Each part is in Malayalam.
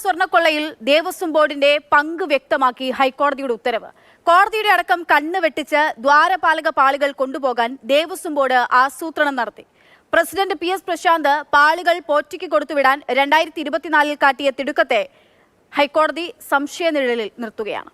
സ്വർണ്ണക്കൊള്ളയിൽ ദേവസ്വം ബോർഡിന്റെ പങ്ക് വ്യക്തമാക്കി ഹൈക്കോടതിയുടെ ഉത്തരവ്. കോടതിയുടെ അടക്കം കണ്ണ് വെട്ടിച്ച് ദ്വാരപാലക പാളികൾ കൊണ്ടുപോകാൻ ദേവസ്വം ബോർഡ് ആസൂത്രണം നടത്തി. പ്രസിഡന്റ് PS പ്രശാന്ത് പാളികൾ പോറ്റിക്ക് കൊടുത്തുവിടാൻ 2024 കാട്ടിയ തിടുക്കത്തെ ഹൈക്കോടതി സംശയനിഴലിൽ നിർത്തുകയാണ്.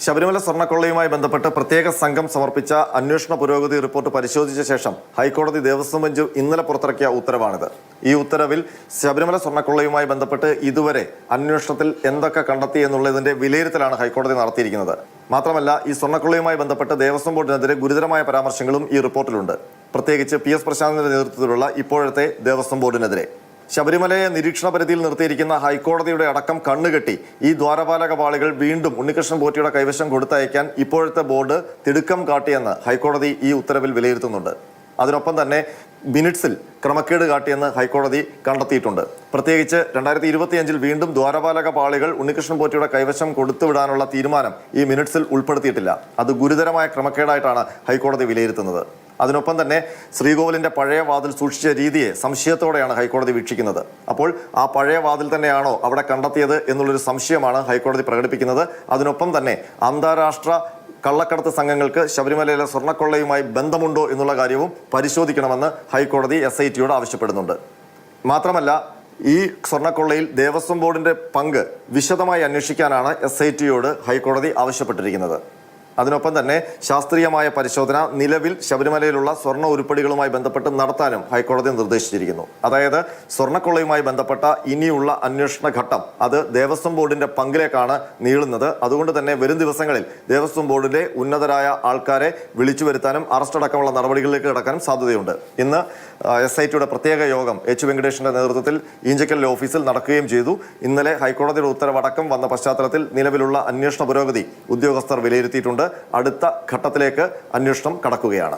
ശബരിമല സ്വർണ്ണക്കൊള്ളയുമായി ബന്ധപ്പെട്ട് പ്രത്യേക സംഘം സമർപ്പിച്ച അന്വേഷണ പുരോഗതി റിപ്പോർട്ട് പരിശോധിച്ച ശേഷം ഹൈക്കോടതി ദേവസ്വം ബെഞ്ച് ഇന്നലെ പുറത്തിറക്കിയ ഉത്തരവാണിത്. ഈ ഉത്തരവിൽ ശബരിമല സ്വർണ്ണക്കൊള്ളയുമായി ബന്ധപ്പെട്ട് ഇതുവരെ അന്വേഷണത്തിൽ എന്തൊക്കെ കണ്ടെത്തി എന്നുള്ളതിന്റെ വിലയിരുത്തലാണ് ഹൈക്കോടതി നടത്തിയിരിക്കുന്നത്. മാത്രമല്ല, ഈ സ്വർണ്ണക്കൊള്ളയുമായി ബന്ധപ്പെട്ട് ദേവസ്വം ബോർഡിനെതിരെ ഗുരുതരമായ പരാമർശങ്ങളും ഈ റിപ്പോർട്ടിലുണ്ട്. പ്രത്യേകിച്ച് PS പ്രശാന്തിന്റെ നേതൃത്വത്തിലുള്ള ഇപ്പോഴത്തെ ദേവസ്വം ബോർഡിനെതിരെ. ശബരിമലയെ നിരീക്ഷണ പരിധിയിൽ നിർത്തിയിരിക്കുന്ന ഹൈക്കോടതിയുടെ അടക്കം കണ്ണുകെട്ടി ഈ ദ്വാരപാലക പാളികൾ വീണ്ടും ഉണ്ണികൃഷ്ണൻ പോറ്റിയുടെ കൈവശം കൊടുത്തയക്കാൻ ഇപ്പോഴത്തെ ബോർഡ് തിടുക്കം കാട്ടിയെന്ന് ഹൈക്കോടതി ഈ ഉത്തരവിൽ വിലയിരുത്തുന്നുണ്ട്. അതിനൊപ്പം തന്നെ മിനിറ്റ്സിൽ ക്രമക്കേട് കാട്ടിയെന്ന് ഹൈക്കോടതി കണ്ടെത്തിയിട്ടുണ്ട്. പ്രത്യേകിച്ച് 2025 വീണ്ടും ദ്വാരപാലക പാളികൾ ഉണ്ണികൃഷ്ണൻ പോറ്റിയുടെ കൈവശം കൊടുത്തുവിടാനുള്ള തീരുമാനം ഈ മിനിറ്റ്സിൽ ഉൾപ്പെടുത്തിയിട്ടില്ല. അത് ഗുരുതരമായ ക്രമക്കേടായിട്ടാണ് ഹൈക്കോടതി വിലയിരുത്തുന്നത്. അതിനൊപ്പം തന്നെ ശ്രീകോവിലിന്റെ പഴയ വാതിൽ സൂക്ഷിച്ച രീതിയെ സംശയത്തോടെയാണ് ഹൈക്കോടതി വീക്ഷിക്കുന്നത്. അപ്പോൾ ആ പഴയ വാതിൽ തന്നെയാണോ അവിടെ കണ്ടെത്തിയത് എന്നുള്ളൊരു സംശയമാണ് ഹൈക്കോടതി പ്രകടിപ്പിക്കുന്നത്. അതിനൊപ്പം തന്നെ അന്താരാഷ്ട്ര കള്ളക്കടത്ത് സംഘങ്ങൾക്ക് ശബരിമലയിലെ സ്വർണ്ണക്കൊള്ളയുമായി ബന്ധമുണ്ടോ എന്നുള്ള കാര്യവും പരിശോധിക്കണമെന്ന് ഹൈക്കോടതി SITയോട് ആവശ്യപ്പെടുന്നുണ്ട്. മാത്രമല്ല, ഈ സ്വർണ്ണക്കൊള്ളയിൽ ദേവസ്വം ബോർഡിന്റെ പങ്ക് വിശദമായി അന്വേഷിക്കാനാണ് SITയോട് ഹൈക്കോടതി ആവശ്യപ്പെട്ടിരിക്കുന്നത്. അതിനൊപ്പം തന്നെ ശാസ്ത്രീയമായ പരിശോധന നിലവിൽ ശബരിമലയിലുള്ള സ്വർണ്ണ ഉരുപ്പടികളുമായി ബന്ധപ്പെട്ട് നടത്താനും ഹൈക്കോടതി നിർദ്ദേശിച്ചിരിക്കുന്നു. അതായത് സ്വർണ്ണക്കൊള്ളയുമായി ബന്ധപ്പെട്ട ഇനിയുള്ള അന്വേഷണ ഘട്ടം അത് ദേവസ്വം ബോർഡിന്റെ പങ്കിലേക്കാണ് നീളുന്നത്. അതുകൊണ്ട് തന്നെ വരും ദിവസങ്ങളിൽ ദേവസ്വം ബോർഡിലെ ഉന്നതരായ ആൾക്കാരെ വിളിച്ചു വരുത്താനും അറസ്റ്റ് അടക്കമുള്ള നടപടികളിലേക്ക് കടക്കാനും സാധ്യതയുണ്ട്. ഇന്ന് SITയുടെ പ്രത്യേക യോഗം H വെങ്കടേഷിന്റെ നേതൃത്വത്തിൽ ഈഞ്ചക്കലിലെ ഓഫീസിൽ നടക്കുകയും ചെയ്തു. ഇന്നലെ ഹൈക്കോടതിയുടെ ഉത്തരവടക്കം വന്ന പശ്ചാത്തലത്തിൽ നിലവിലുള്ള അന്വേഷണ പുരോഗതി ഉദ്യോഗസ്ഥർ വിലയിരുത്തിയിട്ടുണ്ട്. അടുത്ത ഘട്ടത്തിലേക്ക് അന്വേഷണം കടക്കുകയാണ്.